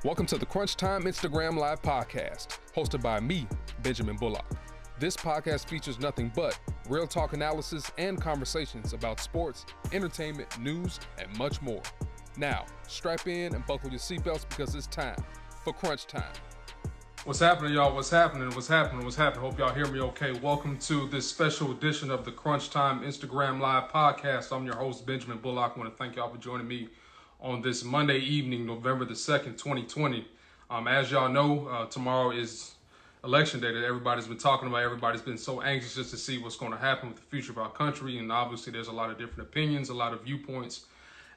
Welcome to the Crunch Time Instagram Live podcast, hosted by me, Benjamin Bullock. This podcast features nothing but real talk analysis and conversations about sports, entertainment, news, and much more. Now, strap in and buckle your seatbelts because it's time for Crunch Time. What's happening, y'all? What's happening? Hope y'all hear me okay. Welcome to this special edition of the Crunch Time Instagram Live podcast. I'm your host, Benjamin Bullock. I want to thank y'all for joining me on this Monday evening, November the 2nd, 2020. As y'all know, tomorrow is election day that everybody's been talking about. Everybody's been so anxious just to see what's going to happen with the future of our country. And obviously there's a lot of different opinions, a lot of viewpoints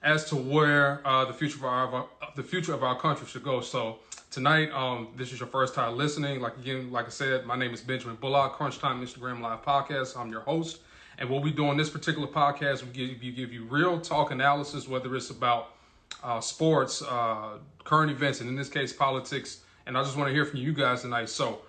as to where the future of our country should go. So tonight, this is your first time listening. Like I said, my name is Benjamin Bullock, Crunch Time Instagram Live podcast. I'm your host. And what we do on this particular podcast, we give you real talk analysis, whether it's about sports, current events, and in this case, politics. And I just want to hear from you guys tonight. So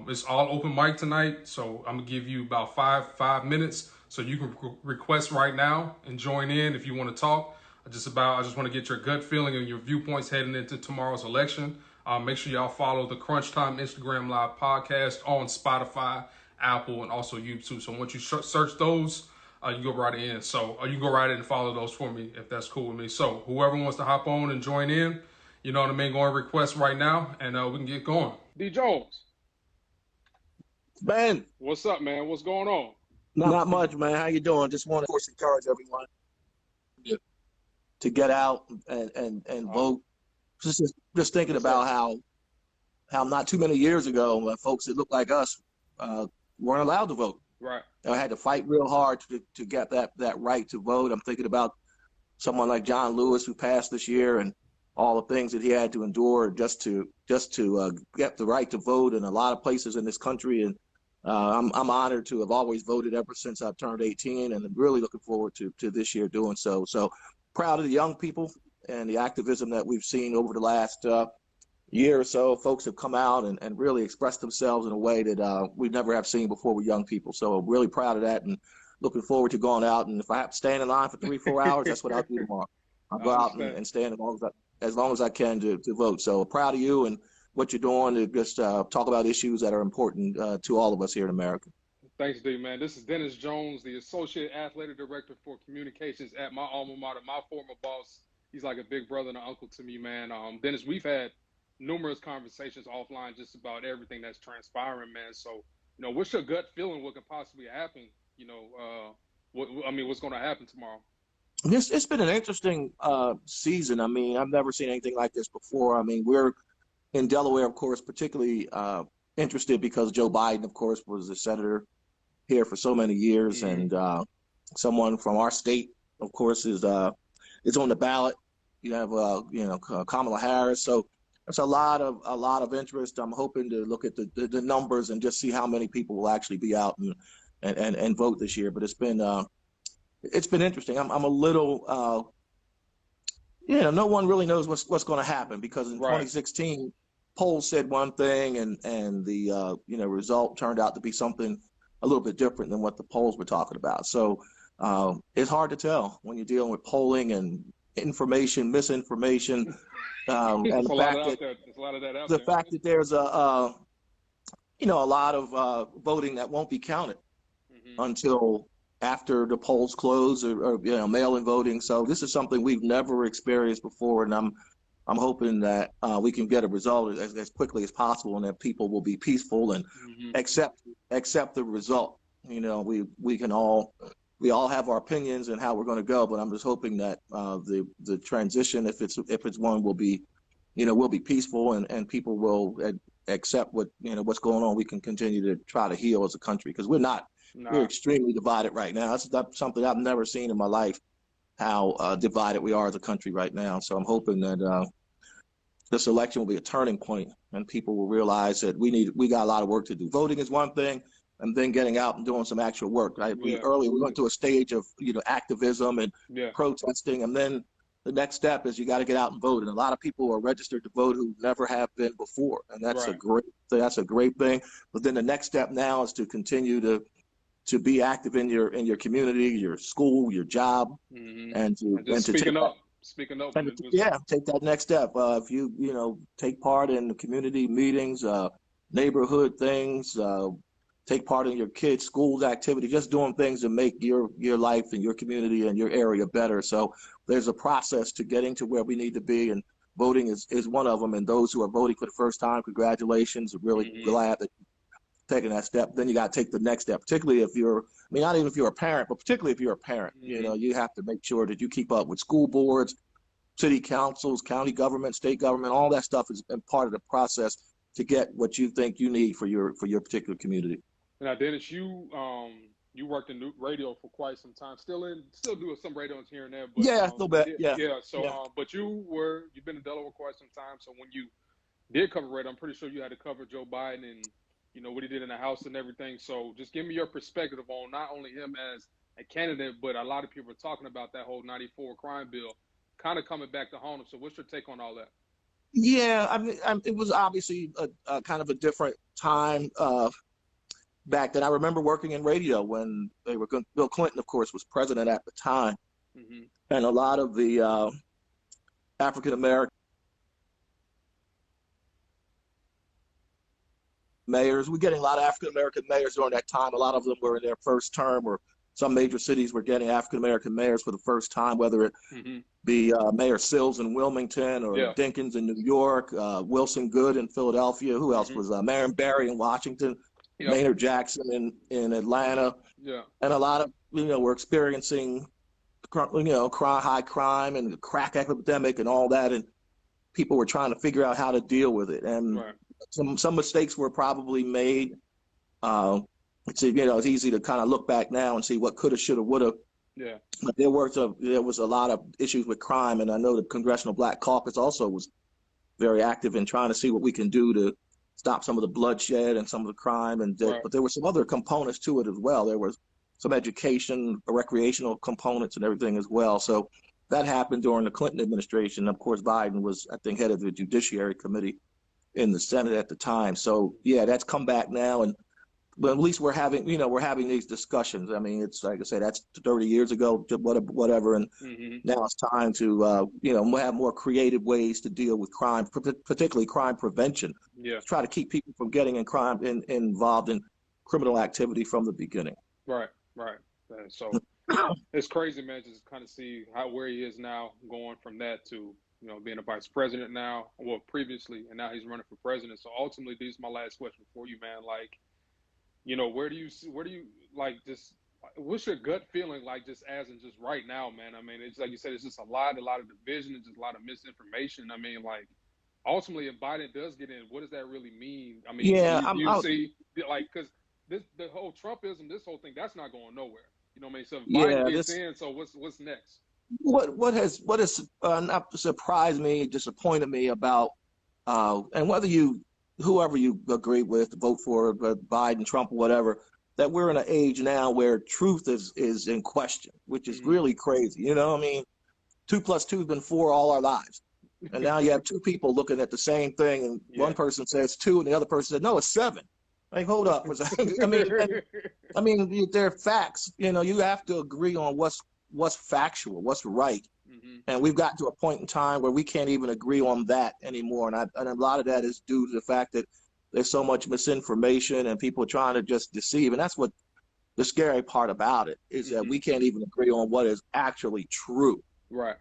it's all open mic tonight. So I'm going to give you about five minutes so you can request right now and join in if you want to talk. I just want to get your gut feeling and your viewpoints heading into tomorrow's election. Make sure y'all follow the Crunch Time Instagram Live podcast on Spotify, Apple, and also YouTube. So once you search those, you go right in. So you go right in and follow those for me if that's cool with me. So whoever wants to hop on and join in, you know what I mean, go and request right now, and we can get going. D. Jones. Ben. What's up, man? What's going on? Not much, man. How you doing? Just want to, of course, encourage everyone to get out and vote. Just thinking about how not too many years ago, folks that looked like us weren't allowed to vote. Right. I had to fight real hard to get that right to vote. I'm thinking about someone like John Lewis, who passed this year, and all the things that he had to endure just to get the right to vote in a lot of places in this country. And I'm honored to have always voted ever since I turned 18, and I'm really looking forward to this year doing so. So proud of the young people and the activism that we've seen over the last year or so. Folks have come out and really expressed themselves in a way that we never have seen before with young people. So I'm really proud of that and looking forward to going out. And if I have to stand in line for 3-4 hours, that's what I'll do tomorrow. I'll go out and stand as long as I can to vote. So proud of you and what you're doing to just talk about issues that are important to all of us here in America. Thanks, D, man. This is Dennis Jones, the Associate Athletic Director for Communications at my alma mater, my former boss. He's like a big brother and an uncle to me, man. Dennis, we've had numerous conversations offline just about everything that's transpiring, man. So, what's your gut feeling? What could possibly happen? What's going to happen tomorrow? It's been an interesting season. I mean, I've never seen anything like this before. I mean, we're in Delaware, of course, particularly interested because Joe Biden, of course, was a senator here for so many years, and someone from our state, of course, is on the ballot. You have Kamala Harris. So there's a lot of interest. I'm hoping to look at the numbers and just see how many people will actually be out and vote this year. But it's been interesting. I'm a little no one really knows what's going to happen because in 2016 polls said one thing and the result turned out to be something a little bit different than what the polls were talking about. So it's hard to tell when you're dealing with polling and information, misinformation, and the fact that there's a lot of voting that won't be counted until after the polls close or mail-in voting. So this is something we've never experienced before, and I'm hoping that we can get a result as quickly as possible, and that people will be peaceful and accept the result. We all have our opinions and how we're going to go, but I'm just hoping that the transition, if it's one, will be peaceful and people will accept what's going on. We can continue to try to heal as a country because we're extremely divided right now. That's something I've never seen in my life, how divided we are as a country right now. So I'm hoping that this election will be a turning point and people will realize that we got a lot of work to do. Voting is one thing, and then getting out and doing some actual work. Right? Earlier we went to a stage of activism and protesting, and then the next step is you got to get out and vote. And a lot of people are registered to vote who never have been before, and that's a great thing. But then the next step now is to continue to be active in your community, your school, your job, and to speaking up. And yeah, take that next step. If you take part in the community meetings, neighborhood things, take part in your kids' schools activity, just doing things to make your life and your community and your area better. So there's a process to getting to where we need to be, and voting is one of them. And those who are voting for the first time, congratulations. I'm really glad that you're taking that step. Then you got to take the next step, particularly if you're, I mean, not even if you're a parent, but particularly if you're a parent, you have to make sure that you keep up with school boards, city councils, county government, state government. All that stuff is part of the process to get what you think you need for your particular community. Now, Dennis, you worked in radio for quite some time. Still doing some radios here and there. But, yeah, a little bit. Yeah. So, yeah. But you've been in Delaware quite some time. So when you did cover radio, I'm pretty sure you had to cover Joe Biden and what he did in the House and everything. So just give me your perspective on not only him as a candidate, but a lot of people are talking about that whole '94 crime bill kind of coming back to haunt him. So what's your take on all that? Yeah, I mean, it was obviously a kind of a different time back then. I remember working in radio when Bill Clinton, of course, was president at the time, and a lot of the African American mayors, we're getting a lot of African American mayors during that time. A lot of them were in their first term, or some major cities were getting African American mayors for the first time, whether it be Mayor Sills in Wilmington or Dinkins in New York, Wilson Goode in Philadelphia. Who else was Marion Barry in Washington? Maynard Jackson in Atlanta, and a lot of were experiencing high crime and the crack epidemic and all that, and people were trying to figure out how to deal with it. And some mistakes were probably made. It's easy to kind of look back now and see what coulda, shoulda, woulda. Yeah. But there was a lot of issues with crime, and I know the Congressional Black Caucus also was very active in trying to see what we can do to stop some of the bloodshed and some of the crime. But there were some other components to it as well. There was some education, recreational components, and everything as well. So that happened during the Clinton administration. Of course, Biden was, I think, head of the Judiciary Committee in the Senate at the time. So yeah, that's come back now, but at least we're having these discussions. I mean, it's like I say, that's 30 years ago, whatever, and now it's time to have more creative ways to deal with crime, particularly crime prevention. Yeah, try to keep people from getting involved in criminal activity from the beginning. Right. So it's crazy, man. Just kind of see where he is now, going from that to being a vice president now, well, previously, and now he's running for president. So ultimately, this is my last question for you, man. Like, where do you like, just what's your gut feeling like, just as in just right now, man? I mean, it's like you said, it's just a lot of division, and just a lot of misinformation. I mean, like, ultimately, if Biden does get in, what does that really mean? I mean, you see, like, because the whole Trumpism, this whole thing, that's not going nowhere. You know what I mean? So if Biden gets in, so what's next? What has not surprised me, disappointed me about, and whoever you agree with, vote for Biden, Trump, whatever, that we're in an age now where truth is in question, which is really crazy. I mean, 2 + 2 has been 4 all our lives. And now you have two people looking at the same thing, and one person says 2 and the other person says, no, it's 7. Like, hold up. I mean, they're facts. You have to agree on what's factual, what's right. And we've gotten to a point in time where we can't even agree on that anymore. And a lot of that is due to the fact that there's so much misinformation and people trying to just deceive. And that's what the scary part about it is, that we can't even agree on what is actually true. Right.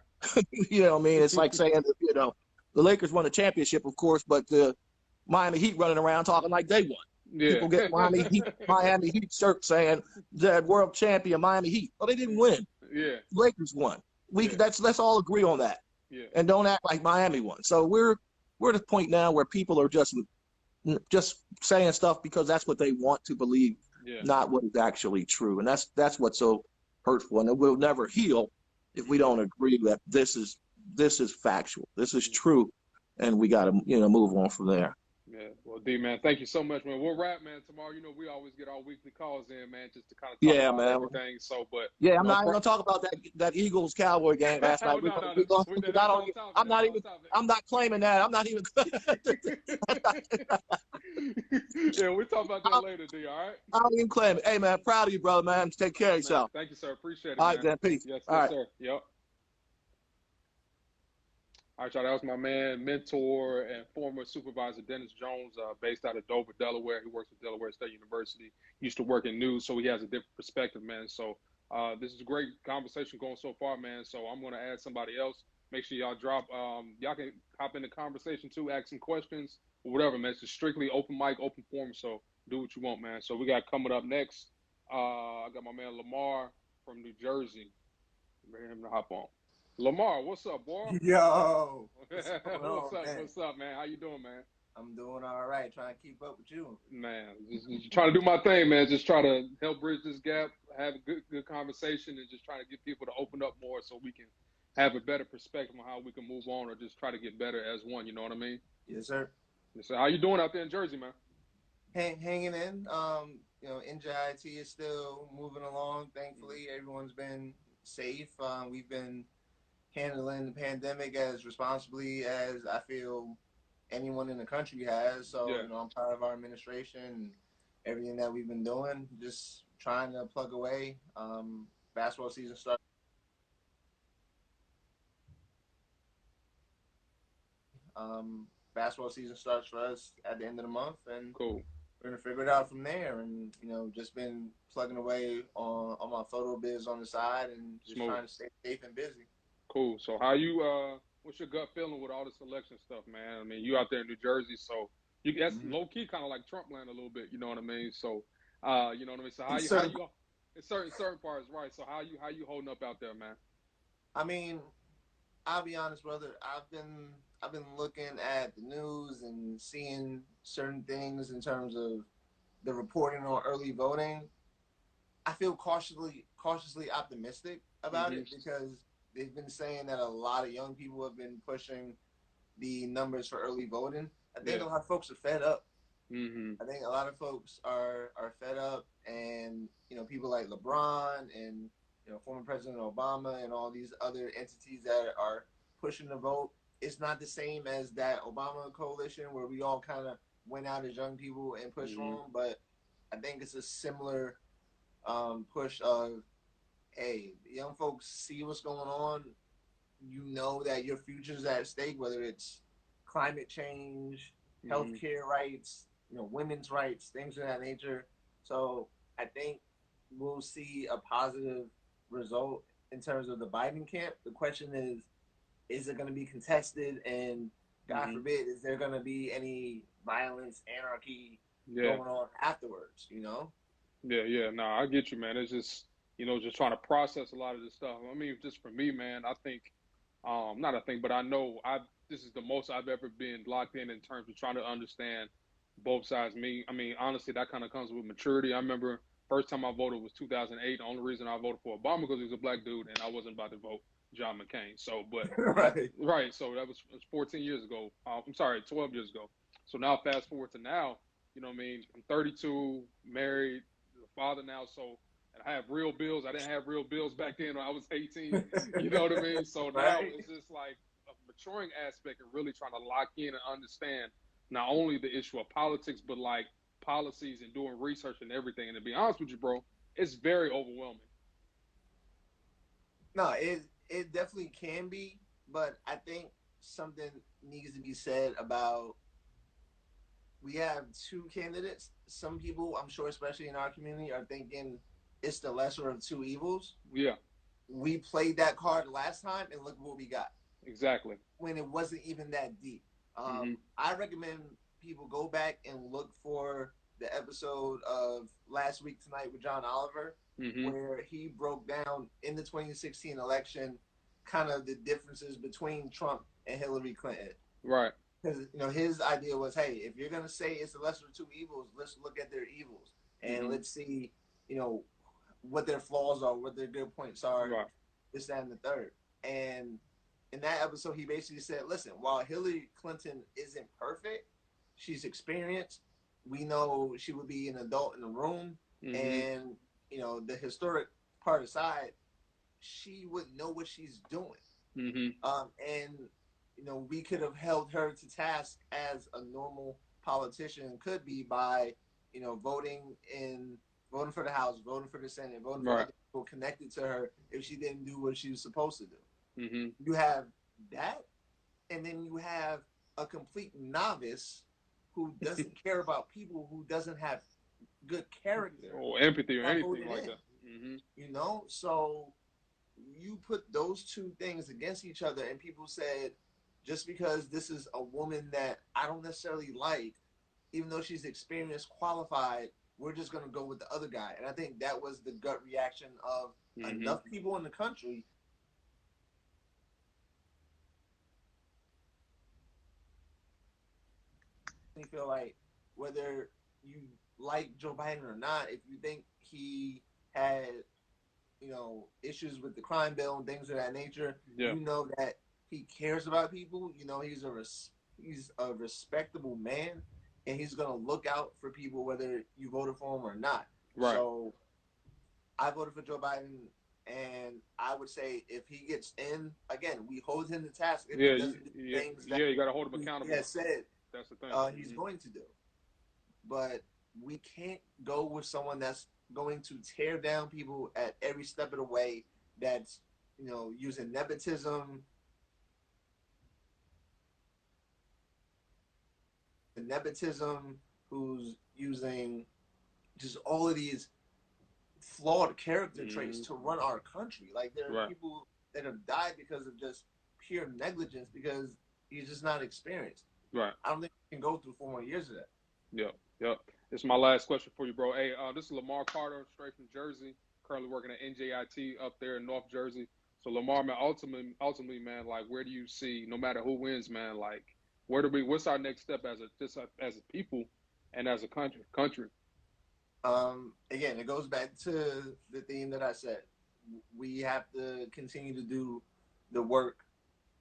You know what I mean? It's like saying that, the Lakers won a championship, of course, but the Miami Heat running around talking like they won. Yeah. People get Miami Heat shirts saying that world champion Miami Heat. Well, they didn't win. Yeah. Lakers won. Let's all agree on that. Yeah. And don't act like Miami won. So we're at a point now where people are just saying stuff because that's what they want to believe, not what is actually true. And that's what's so hurtful. And it will never heal if we don't agree that this is factual. This is true, and we got to move on from there. Yeah, well, D, man, thank you so much, man. We'll wrap, man. Tomorrow, we always get our weekly calls in, man, just to kind of talk about everything. So, but I'm not even gonna talk about that Eagles Cowboy game last night. I'm not claiming that. I'm not even. Yeah, we'll talk about that later, D. All right. I don't even claim it. Hey, man, proud of you, brother, man. Take care of yourself. Thank you, sir. Appreciate it. All right, then. Peace. Yes, all right, sir. Yep. All right, y'all. That was my man, mentor, and former supervisor Dennis Jones, based out of Dover, Delaware. He works at Delaware State University. Used to work in news, so he has a different perspective, man. So this is a great conversation going so far, man. So I'm going to add somebody else. Make sure y'all drop. Y'all can hop in the conversation too, ask some questions or whatever, man. It's just strictly open mic, open forum. So do what you want, man. So we got coming up next. I got my man Lamar from New Jersey. Ready him to hop on. Lamar, what's up, boy? Yo, what's going What's on, up? man? What's up, man? How you doing, man? I'm doing all right, trying to keep up with you. Man, just trying to do my thing, man. Just try to help bridge this gap, have a good conversation, and just trying to get people to open up more so we can have a better perspective on how we can move on or just try to get better as one. You know what I mean? Yes, sir. So, how you doing out there in Jersey, man? Hanging in. NJIT is still moving along. Thankfully, everyone's been safe. We've been handling the pandemic as responsibly as I feel anyone in the country has. So, Yeah, I'm proud of our administration and everything that we've been doing. Just trying to plug away. Basketball season starts. Basketball season starts for us at the end of the month, and cool, we're gonna figure it out from there. And just been plugging away on my photo biz on the side, and just smooth, trying to stay safe and busy. cool. So, how you? What's your gut feeling with all this election stuff, man? I mean, you out there in New Jersey, so that's Mm-hmm. low key kind of like Trump land a little bit. You know what I mean? So, you know what I mean. So, In how certain, you? In certain parts, right? So, how you holding up out there, man? I mean, I'll be honest, brother. I've been looking at the news and seeing certain things in terms of the reporting on early voting. I feel cautiously optimistic about Hmm. it because they've been saying that a lot of young people have been pushing the numbers for early voting. I think Yeah. a lot of folks are fed up. Hmm. I think a lot of folks are fed up, and people like LeBron and former President Obama and all these other entities that are pushing the vote. It's not the same as that Obama coalition where we all kind of went out as young people and pushed Hmm. for him, but I think it's a similar push of, hey, young folks see what's going on. You know that your future's at stake, whether it's climate change, Hmm. healthcare rights, women's rights, things of that nature. So I think we'll see a positive result in terms of the Biden camp. The question is it going to be contested? And God Hmm. forbid, is there going to be any violence, anarchy Yeah. going on afterwards? You know? Yeah. Yeah. No, I get you, man. It's just just trying to process a lot of this stuff. I mean, just for me, man, I think, not I think, but I know this is the most I've ever been locked in terms of trying to understand both sides. Me, I mean, honestly, that kind of comes with maturity. I remember first time I voted was 2008. The only reason I voted for Obama because he was a black dude, and I wasn't about to vote John McCain. So, but Right. right. So that was 14 years ago. I'm sorry, 12 years ago. So now fast forward to now. You know what I mean? I'm 32, married, a father now. So and I have real bills. I didn't have real bills back then when I was 18. You know what I mean? So now Right. it's just like a maturing aspect and really trying to lock in and understand not only the issue of politics, but like policies and doing research and everything. And to be honest with you, bro, it's very overwhelming. No, it definitely can be, but I think something needs to be said about, we have two candidates. Some people, I'm sure, especially in our community, are thinking it's the lesser of two evils. Yeah, We played that card last time, and look what we got exactly. when it wasn't even that deep. Hmm. I recommend people go back and look for the episode of Last Week Tonight with John Oliver, Hmm. where he broke down in the 2016 election kind of the differences between Trump and Hillary Clinton. Right. Because his idea was, hey, if you're gonna say it's the lesser of two evils, let's look at their evils and Hmm. let's see, you know, what their flaws are, what their good points are, Right. this, that, and the third. And in that episode, he basically said, listen, while Hillary Clinton isn't perfect, she's experienced. We know she would be an adult in the room, Hmm. and the historic part aside, she would know what she's doing. Hmm. And we could have held her to task as a normal politician could be by voting for the House, voting for the Senate, voting for Right. other people connected to her if she didn't do what she was supposed to do. Hmm. You have that and then you have a complete novice who doesn't care about people, who doesn't have good character or empathy or that anything voted like in. that. Mm-hmm. You know, so you put those two things against each other, and people said, just because this is a woman that I don't necessarily like, even though she's experienced, qualified, we're just going to go with the other guy. And I think that was the gut reaction of enough people in the country. I feel like whether you like Joe Biden or not, if you think he had, issues with the crime bill and things of that nature, you know that he cares about people. You know, he's a respectable man, and he's gonna look out for people whether you voted for him or not. Right. So I voted for Joe Biden, and I would say if he gets in again, we hold him to task if he doesn't do things that you got to hold him accountable. He has said that's the thing. He's going to do. But we can't go with someone that's going to tear down people at every step of the way. That's using nepotism. Who's using just all of these flawed character traits to run our country. Like there are people that have died because of just pure negligence because he's just not experienced. Right. I don't think we can go through 4 more years of that. Yep. This is my last question for you, bro. Hey, this is Lamar Carter, straight from Jersey, currently working at NJIT up there in North Jersey. So Lamar, man, ultimately, man, like, where do you see, no matter who wins, man, like, what's our next step as a people and as a country? Again, it goes back to the theme that I said. We have to continue to do the work,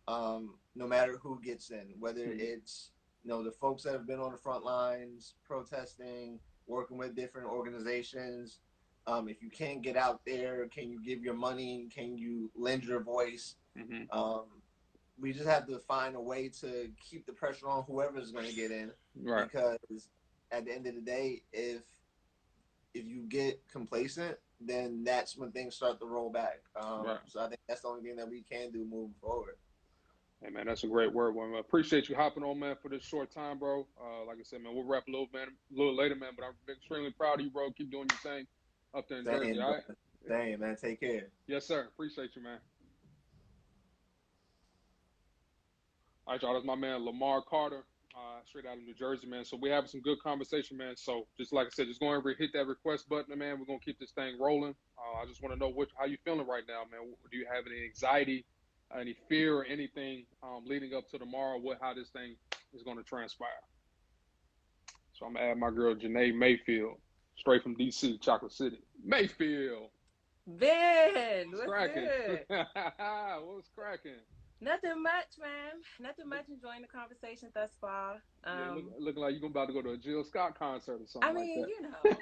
no matter who gets in, whether it's the folks that have been on the front lines protesting, working with different organizations. If you can't get out there, can you give your money? Can you lend your voice? We just have to find a way to keep the pressure on whoever's going to get in. Right. Because at the end of the day, if you get complacent, then that's when things start to roll back. So I think that's the only thing that we can do moving forward. Hey, man, that's a great word, man. I appreciate you hopping on, man, for this short time, bro. Like I said, man, we'll wrap a little later, man, but I'm extremely proud of you, bro. Keep doing your thing up there in Jersey, all right? Dang, man. Take care. Yes, sir. Appreciate you, man. All right, y'all. That's my man, Lamar Carter, straight out of New Jersey, man. So we're having some good conversation, man. So just like I said, just go over and hit that request button, man. We're going to keep this thing rolling. I just want to know how you feeling right now, man. Do you have any anxiety, any fear or anything leading up to tomorrow, how this thing is going to transpire? So I'm going to add my girl, Janae Mayfield, straight from D.C., Chocolate City. Mayfield. Ben, what's cracking? good? What's cracking? Nothing much, man. Nothing much. Enjoying the conversation thus far. Looking like you're about to go to a Jill Scott concert or something. I mean, like that. you know,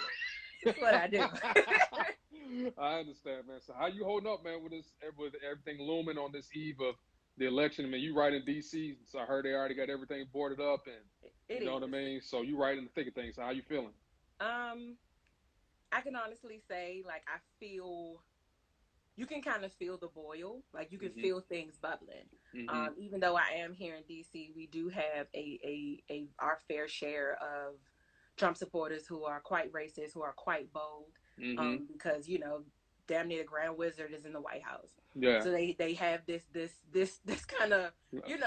it's what I do. I understand, man. So how you holding up, man, with everything looming on this eve of the election? I mean, you right in D.C., so I heard they already got everything boarded up, and you know what I mean? So you right in the thick of things. So how you feeling? I can honestly say, like, you can kind of feel the boil. Like, you can feel things bubbling. Even though I am here in D.C., we do have our fair share of Trump supporters who are quite racist, who are quite bold, because, damn near the Grand Wizard is in the White House. Yeah. So they have this kind of,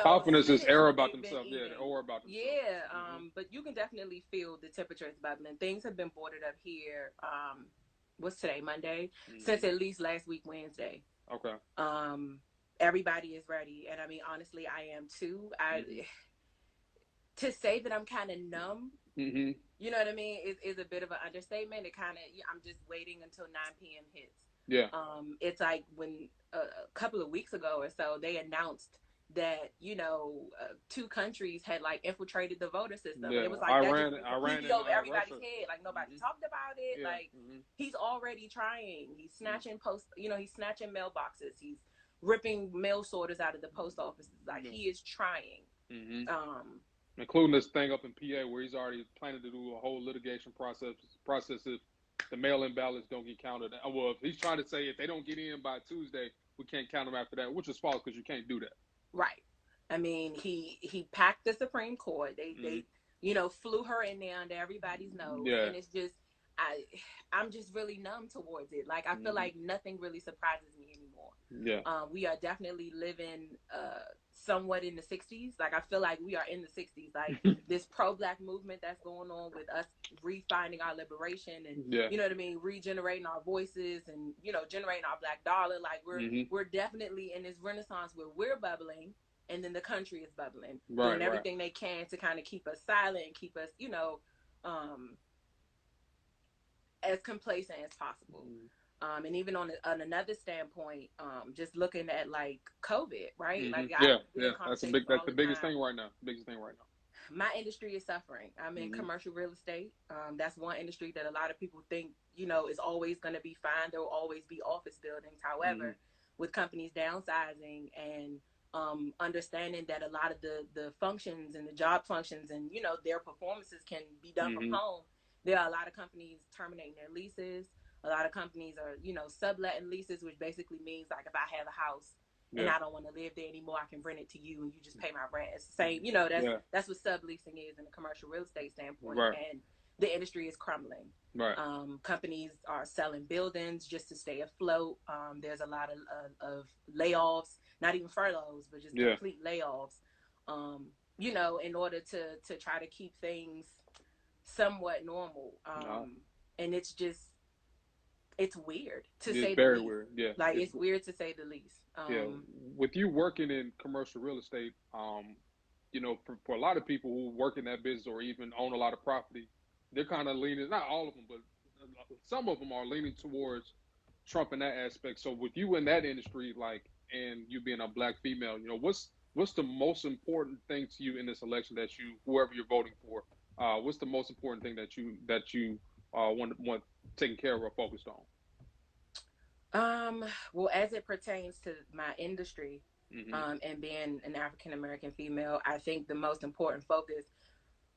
confidence is air about themselves. Yeah, they're awe about themselves. Yeah. But you can definitely feel the temperatures bubbling. Things have been boarded up here. What's today, Monday? Since at least last week, Wednesday. Okay. Everybody is ready. And I mean, honestly, I am too. To say that I'm kind of numb, you know what I mean, is a bit of an understatement. I'm just waiting until 9 p.m. hits. Yeah. It's like when a couple of weeks ago or so, they announced that, 2 countries had like infiltrated the voter system. Yeah. And it was like Iran completely over everybody's Russia. head. Like nobody talked about it. Yeah. Like he's already trying. He's snatching he's snatching mailboxes. He's ripping mail sorters out of the post offices. Like he is trying. Including this thing up in PA where he's already planning to do a whole litigation process if the mail-in ballots don't get counted. Well, he's trying to say if they don't get in by Tuesday, we can't count them after that, which is false because you can't do that. Right. I mean, he packed the Supreme Court. They flew her in there under everybody's nose, and it's just I'm just really numb towards it. Like I feel like nothing really surprises me anymore. Yeah. We are definitely living somewhat in the 60s. Like I feel like we are in the 60s. Like this pro-black movement that's going on with us refining our liberation and you know what I mean, regenerating our voices and generating our black dollar. Like we're definitely in this renaissance where we're bubbling. And then the country is bubbling, doing everything they can to kind of keep us silent and keep us, as complacent as possible. And even on another standpoint, just looking at like COVID, right? Like that's the biggest thing right now. My industry is suffering. I'm in commercial real estate. That's one industry that a lot of people think, is always going to be fine. There will always be office buildings. However, with companies downsizing and understanding that a lot of the functions and the job functions and their performances can be done from home, there are a lot of companies terminating their leases. A lot of companies are subletting leases, which basically means like if I have a house and I don't want to live there anymore, I can rent it to you and you just pay my rent. It's the same, that's what subleasing is in a commercial real estate standpoint. And the industry is crumbling. Companies are selling buildings just to stay afloat. There's a lot of layoffs, not even furloughs, but just complete layoffs, in order to try to keep things somewhat normal. And it's weird to say the least. Weird. Yeah. Like it's weird to say the least. With you working in commercial real estate, for a lot of people who work in that business or even own a lot of property, they're kind of leaning, not all of them, but some of them are leaning towards Trump in that aspect. So with you in that industry, like, and you being a black female, what's the most important thing to you in this election that whoever you're voting for, what's the most important thing that you want taken care of or focused on? Well, as it pertains to my industry, and being an African American female, I think the most important focus,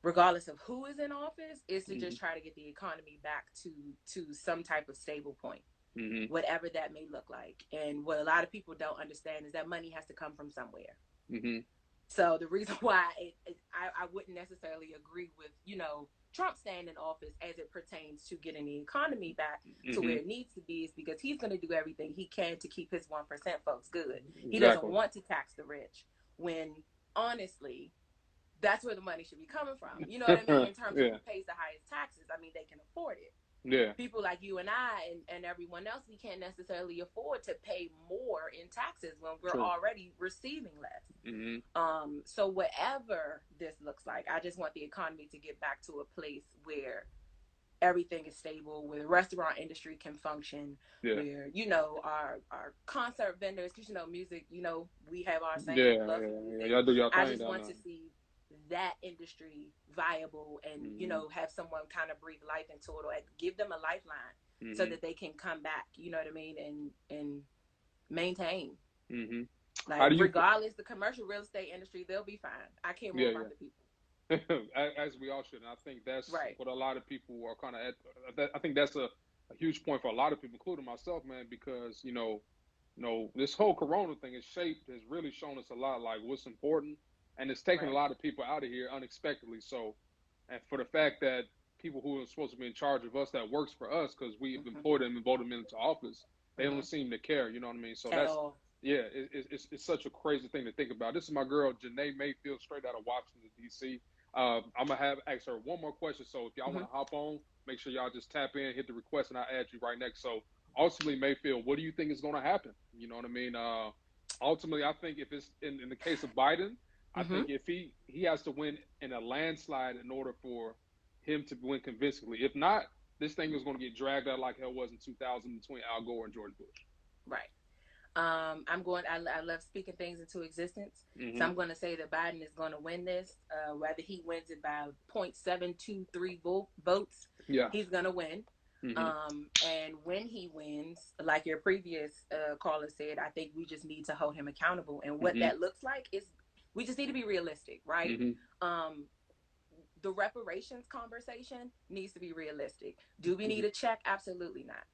regardless of who is in office, is to just try to get the economy back to some type of stable point, whatever that may look like. And what a lot of people don't understand is that money has to come from somewhere. So the reason why I wouldn't necessarily agree with, Trump staying in office as it pertains to getting the economy back to where it needs to be is because he's going to do everything he can to keep his 1% folks good. He doesn't want to tax the rich when, honestly, that's where the money should be coming from. You know what I mean? In terms of who pays the highest taxes. I mean, they can afford it. Yeah. People like you and I and everyone else, we can't necessarily afford to pay more in taxes when we're already receiving less. So whatever this looks like, I just want the economy to get back to a place where everything is stable, where the restaurant industry can function, where, our concert vendors, because, music, we have our same love for music. Y'all do y'all thing. I just want to see that industry viable and have someone kind of breathe life into it or give them a lifeline so that they can come back, you know what I mean, and maintain. Like regardless, the commercial real estate industry, they'll be fine. I care more about the people. As we all should. And I think that's what a lot of people are kind of at. I think that's a huge point for a lot of people, including myself, man, because this whole corona thing has really shown us a lot, like what's important. And it's taken a lot of people out of here unexpectedly. So, and for the fact that people who are supposed to be in charge of us, that works for us because we've employed them and voted them into office, they don't seem to care. You know what I mean? So it's such a crazy thing to think about. This is my girl, Janae Mayfield, straight out of Washington, D.C. I'm going to ask her one more question. So if y'all want to hop on, make sure y'all just tap in, hit the request, and I'll add you right next. So ultimately, Mayfield, what do you think is going to happen? You know what I mean? Ultimately, I think if it's in the case of Biden, I think if he has to win in a landslide in order for him to win convincingly. If not, this thing is going to get dragged out like hell was in 2000 between Al Gore and George Bush. Right. I love speaking things into existence. So I'm going to say that Biden is going to win this. Whether he wins it by 0.723 votes, he's going to win. And when he wins, like your previous caller said, I think we just need to hold him accountable. And what that looks like is we just need to be realistic, right? The reparations conversation needs to be realistic. Do we need a check? Absolutely not.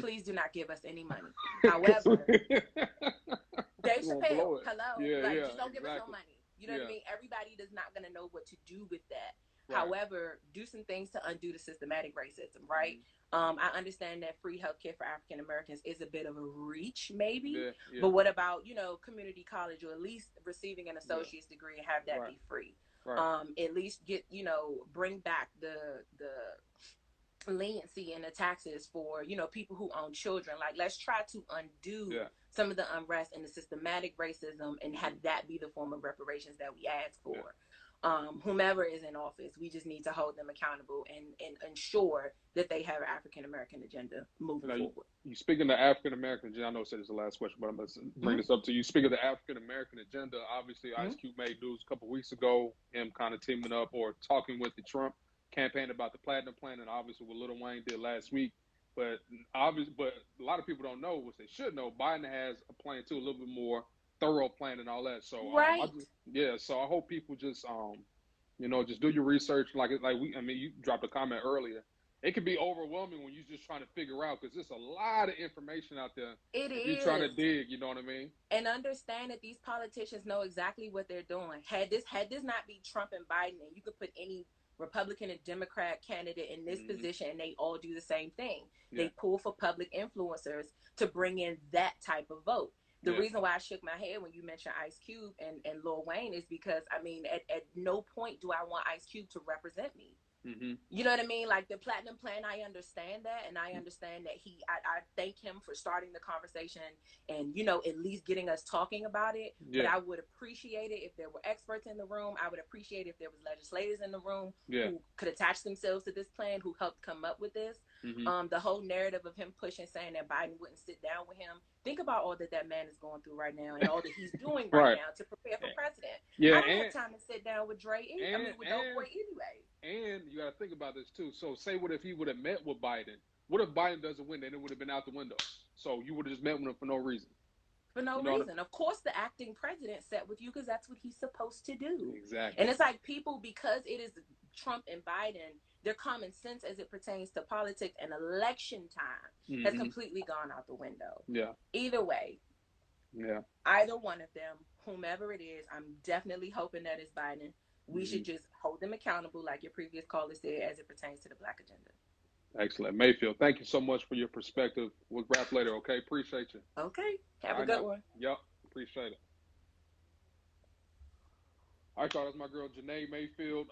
Please do not give us any money. However, Dave Chappelle, hello, just don't give us no money. You know what I mean? Everybody is not going to know what to do with that. Right. However, do some things to undo the systematic racism, right? I understand that free healthcare for African Americans is a bit of a reach, maybe. But what about, community college, or at least receiving an associate's degree and have that be free? Right. At least get, bring back the leniency in the taxes for, people who own children. Like, let's try to undo some of the unrest and the systematic racism and have that be the form of reparations that we ask for. Whomever is in office, we just need to hold them accountable and ensure that they have an African American agenda moving forward. You speaking of the African American agenda, I know I said it's the last question, but I'm going to bring this up to you. Speaking of the African American agenda, obviously Ice Cube made news a couple of weeks ago, him kind of teaming up or talking with the Trump campaign about the Platinum Plan, and obviously what Lil Wayne did last week. But a lot of people don't know, which they should know, Biden has a plan too, a little bit more thorough plan and all that. So so I hope people just just do your research. You dropped a comment earlier. It can be overwhelming when you're just trying to figure out, because there's a lot of information out there. You're trying to dig, you know what I mean? And understand that these politicians know exactly what they're doing. Had this not be Trump and Biden, and you could put any Republican and Democrat candidate in this position and they all do the same thing. They pull for public influencers to bring in that type of vote. The reason why I shook my head when you mentioned Ice Cube and Lil Wayne is because, at no point do I want Ice Cube to represent me. You know what I mean? Like, the Platinum Plan, I understand that. And I understand that I thank him for starting the conversation and, at least getting us talking about it. But I would appreciate it if there were experts in the room. I would appreciate it if there was legislators in the room who could attach themselves to this plan, who helped come up with this. The whole narrative of him pushing, saying that Biden wouldn't sit down with him. Think about all that man is going through right now and all that he's doing right now to prepare for president. I don't have time to sit down with Dre, with Doughboy anyway. And you got to think about this too. So say what if he would have met with Biden? What if Biden doesn't win? Then it would have been out the window. So you would have just met with him for no reason. For no reason. Of course, the acting president sat with you because that's what he's supposed to do. Exactly. And it's like, people, because it is Trump and Biden, their common sense as it pertains to politics and election time has completely gone out the window. Yeah. Either way. Yeah. Either one of them, whomever it is, I'm definitely hoping that it's Biden. We should just hold them accountable, like your previous caller said, as it pertains to the Black agenda. Excellent. Mayfield, thank you so much for your perspective. We'll wrap later, okay? Appreciate you. Okay. Have a good one. Yep. Appreciate it. All right, y'all. That's my girl, Janae Mayfield.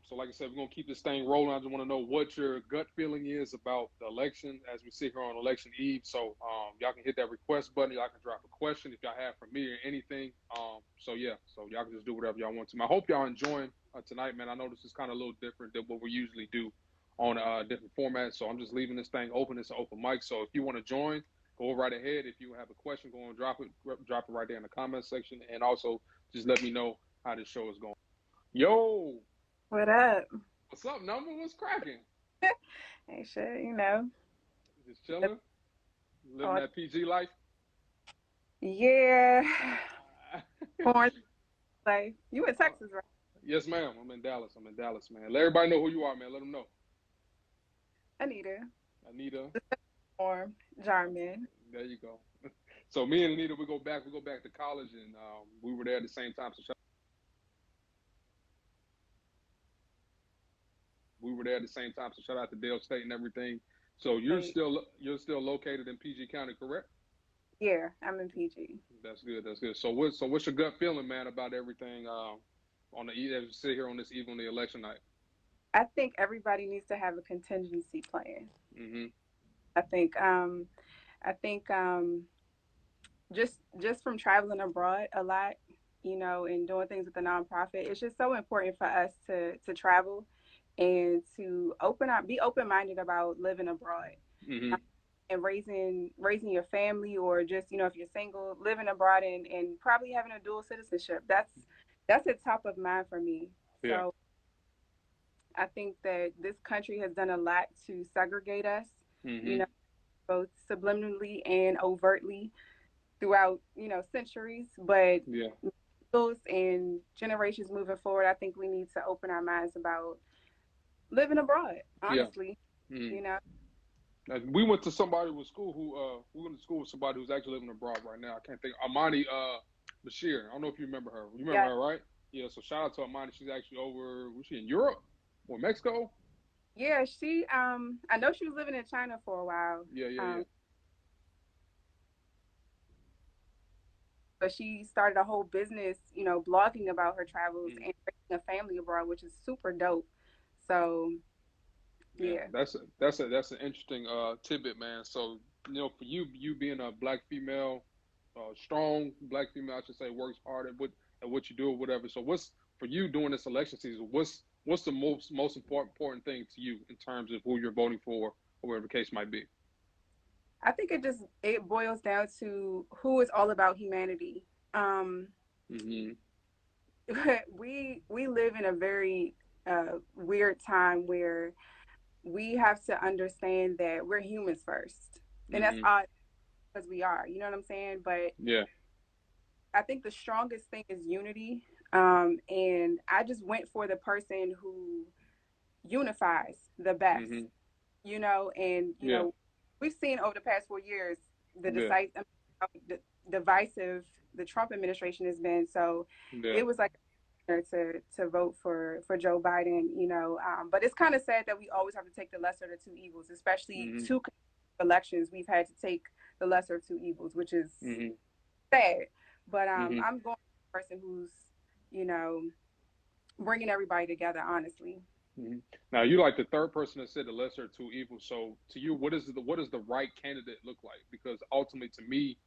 So like I said, we're going to keep this thing rolling. I just want to know what your gut feeling is about the election as we sit here on election eve. So y'all can hit that request button. Y'all can drop a question if y'all have for me or anything. So y'all can just do whatever y'all want to. I hope y'all enjoying tonight, man. I know this is kind of a little different than what we usually do on different formats. So I'm just leaving this thing open. It's an open mic. So if you want to join, go right ahead. If you have a question, go and drop it right there in the comment section. And also just let me know how this show is going. Yo. What up? What's up, Number? What's cracking? Ain't shit, Just chilling? Living that PG life? Yeah. Born life. You in Texas, right? Yes, ma'am. I'm in Dallas, man. Let everybody know who you are, man. Let them know. Anita. Jarman. There you go. So me and Anita, we go back to college, and we were there at the same time. So shout out to Dale State and everything. So you're still located in PG County, correct? Yeah, I'm in PG. That's good. So what's your gut feeling, man, about everything as we sit here on this eve on the election night? I think everybody needs to have a contingency plan. I think just from traveling abroad a lot, and doing things with the nonprofit, it's just so important for us to travel and to be open-minded about living abroad and raising your family, or just, if you're single, living abroad and probably having a dual citizenship. That's at top of mind for me. Yeah. So I think that this country has done a lot to segregate us, both subliminally and overtly throughout, centuries. But those and generations moving forward, I think we need to open our minds about living abroad, honestly. We went to somebody with school we went to school with somebody who's actually living abroad right now. I can't think. Amani Bashir. I don't know if you remember her. You remember her, right? Yeah, so shout out to Amani. She's actually was she in Europe or Mexico? Yeah, she I know she was living in China for a while. Yeah, yeah, yeah. But she started a whole business, blogging about her travels Mm. and raising a family abroad, which is super dope. So Yeah, yeah. that's an interesting tidbit, man. So for you being a black female, strong black female, I should say, works hard at what you do or whatever. So what's for you during this election season? What's the most important thing to you in terms of who you're voting for or whatever the case might be? I think it boils down to who is all about humanity. Um, Mm-hmm. we live in a very weird time where we have to understand that we're humans first, and that's Mm-hmm. odd because we are. You know what I'm saying? But Yeah. I think the strongest thing is unity. And I just went for the person who unifies the best. Mm-hmm. And Yeah. we've seen over the past 4 years the Yeah. divisive the Trump administration has been. So Yeah. it was like to vote for Joe Biden. But it's kind of sad that we always have to take the lesser of the two evils, especially Mm-hmm. two elections. We've had to take the lesser of two evils, which is Mm-hmm. sad. But Mm-hmm. I'm going to be a person who's you know bringing everybody together. Honestly. Mm-hmm. Now you like the third person that said the lesser of two evils. So to you, what does the right candidate look like? Because ultimately, to me,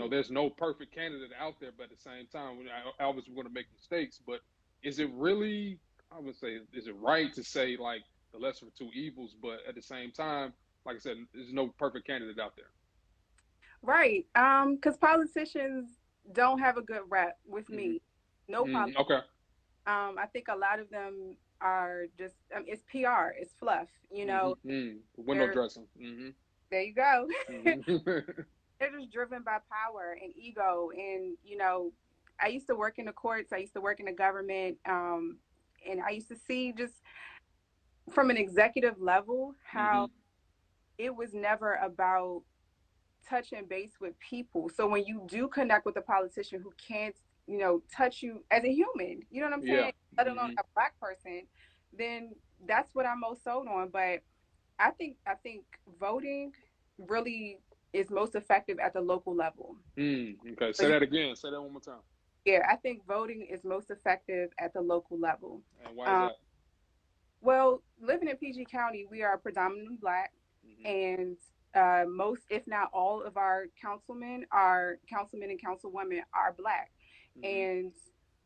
there's no perfect candidate out there. But at the same time, obviously we're going to make mistakes. But is it really? I would say, is it right to say like the lesser of two evils? But at the same time, like I said, there's no perfect candidate out there. Right. Because politicians don't have a good rep with Mm-hmm. me. No Mm-hmm. politicians. Okay. I think a lot of them are just it's PR, it's fluff. Mm-hmm. Mm-hmm. Window They're dressing. Mm-hmm. there you go. Mm-hmm. They're just driven by power and ego. And I used to work in the courts. I used to work in the government. And I used to see just from an executive level Mm-hmm. how it was never about touching base with people. So when you do connect with a politician who can't, touch you as a human, you know what I'm Yeah. saying? Let alone Mm-hmm. a black person, then that's what I'm most sold on. But I think voting really is most effective at the local level. Okay. So Say that again. Say that one more time. yeah, I think voting is most effective at the local level. And why is Um, that? well, living in PG County, we are predominantly black, Mm-hmm. and most, if not all, of our councilmen and councilwomen are black. Mm-hmm. And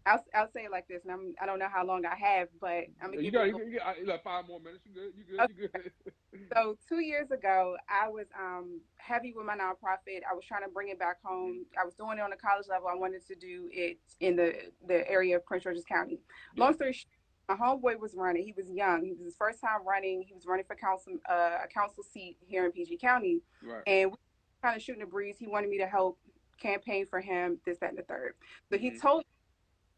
I'll say it like this, and I don't know how long I have, but I'm gonna You give you got a you, little. you got 5 more minutes. You good? You good? Okay. You good? So 2 years ago, I was heavy with my nonprofit. I was trying to bring it back Mm-hmm. home. I was doing it on the college level. I wanted to do it in the area of Prince George's County. Yeah. Long story short, my homeboy was running. He was young. He was his first time running. He was running for a council seat here in PG County, Right. and we were kind of shooting the breeze. He wanted me to help campaign for him, this, that, and the third. So he Mm-hmm. told.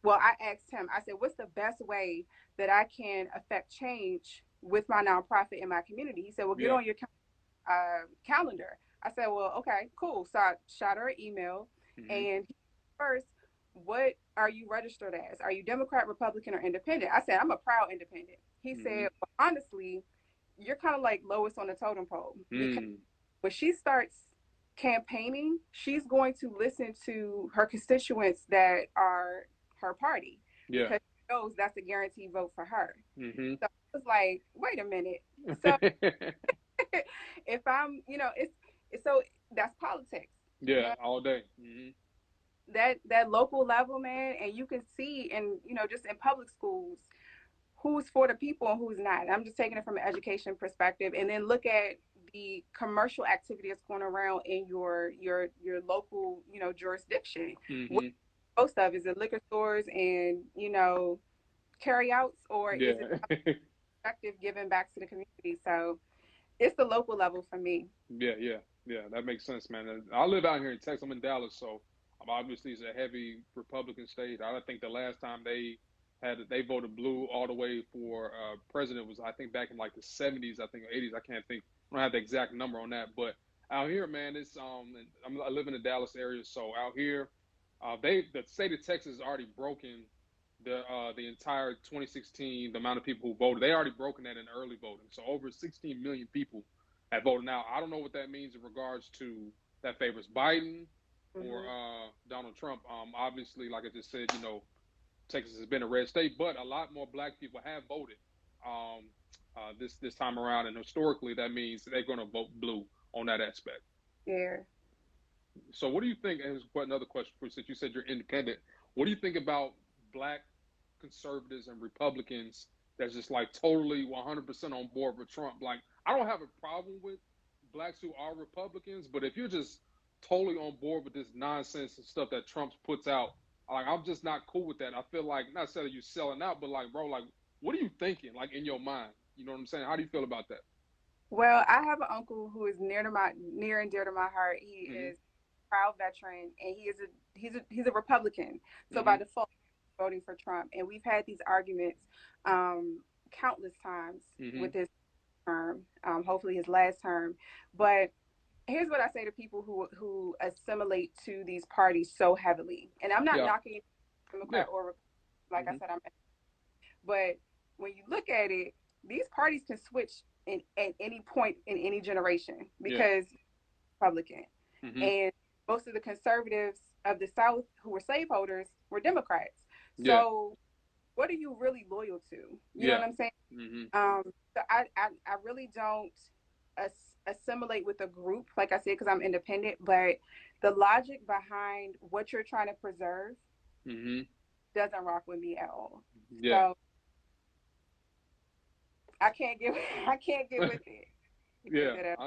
Well, I asked him. I said, "What's the best way that I can affect change with my nonprofit in my community?" He said, "Well, get Yeah. on your calendar." I said, "Well, okay, cool." So I shot her an email, Mm-hmm. and first, what are you registered as? Are you Democrat, Republican, or Independent? I said, "I'm a proud Independent." He Mm-hmm. said, "Well, honestly, you're kind of like lowest on the totem pole because Mm. when she starts campaigning, she's going to listen to her constituents that are her party Yeah. because she knows that's a guaranteed vote for her." Mm-hmm. So I was like, wait a minute. So if I'm, it's so that's politics. You Yeah. know, All day. Mm-hmm. that local level, man, and you can see, and just in public schools, who's for the people and who's not. I'm just taking it from an education perspective, and then look at the commercial activity that's going around in your local, jurisdiction. What Mm-hmm. most of is it liquor stores and carry outs, or is it Yeah. effective giving back to the community? So it's the local level for me. Yeah. Yeah. Yeah. That makes sense, man. And I live out here in Texas. I'm in Dallas, so obviously it's a heavy Republican state. I think the last time they voted blue all the way for president was I think back in like the 70s, I think, or 80s. I can't think. I don't have the exact number on that, but out here, man, it's I live in the Dallas area, so out here, the state of Texas has already broken the entire 2016, the amount of people who voted. They already broken that in early voting. So over 16 million people have voted. Now, I don't know what that means in regards to that favors Biden or Donald Trump. Obviously, like I just said, Texas has been a red state, but a lot more black people have voted this time around, and historically, that means they're going to vote blue on that aspect. Yeah. So, what do you think? And another question for you, since you said you're independent, what do you think about black conservatives and Republicans that's just like totally 100% on board with Trump? Like, I don't have a problem with blacks who are Republicans, but if you're just totally on board with this nonsense and stuff that Trump puts out, like, I'm just not cool with that. I feel like, not saying you selling out, but like, bro, like, what are you thinking, like, in your mind? You know what I'm saying? How do you feel about that? Well, I have an uncle who is near and dear to my heart. He is a proud veteran, and he's a Republican. So by default, voting for Trump. And we've had these arguments countless times with this term, hopefully his last term. But here's what I say to people who assimilate to these parties so heavily. And I'm not knocking Democrat or Republican, like I said, but when you look at it, these parties can switch at any point in any generation because Republican. And most of the conservatives of the South who were slaveholders were Democrats. So what are you really loyal to? You know what I'm saying? So I really don't assimilate with a group, like I said, because I'm independent, but the logic behind what you're trying to preserve doesn't rock with me at all. So I can't get with it.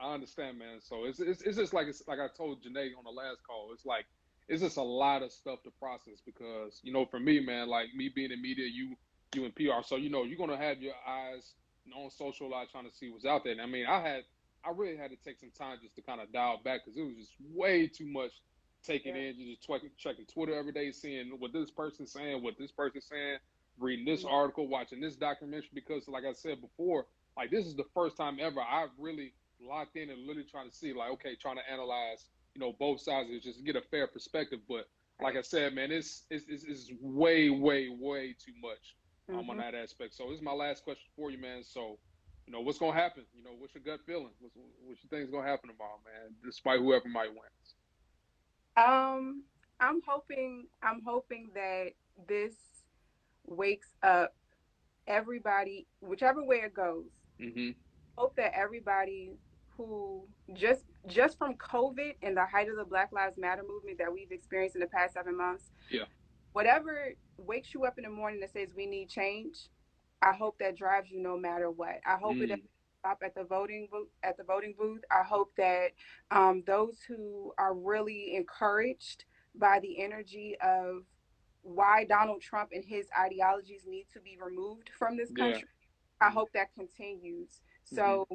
I understand, man. So it's just like I told Janae on the last call. It's just a lot of stuff to process because for me, man, like me being in media, you in PR, so you're gonna have your eyes on social a lot trying to see what's out there. And I mean, I really had to take some time just to kind of dial back because it was just way too much taking in. You just checking Twitter every day, seeing what this person's saying, what this person's saying, reading this article, watching this documentary, because like I said before, like this is the first time ever I've really locked in and literally trying to see, like, okay, trying to analyze, both sides and just get a fair perspective. But like I said, man, it's way, way, way too much on that aspect. So this is my last question for you, man. So, what's gonna happen? What's your gut feeling? What you think's gonna happen tomorrow, man? Despite whoever might win. I'm hoping that this wakes up everybody, whichever way it goes. Hope that everybody who just from COVID and the height of the Black Lives Matter movement that we've experienced in the past 7 months, whatever wakes you up in the morning that says we need change, I hope that drives you no matter what. I hope it doesn't stop at the voting booth. I hope that those who are really encouraged by the energy of why Donald Trump and his ideologies need to be removed from this country, I hope that continues. So,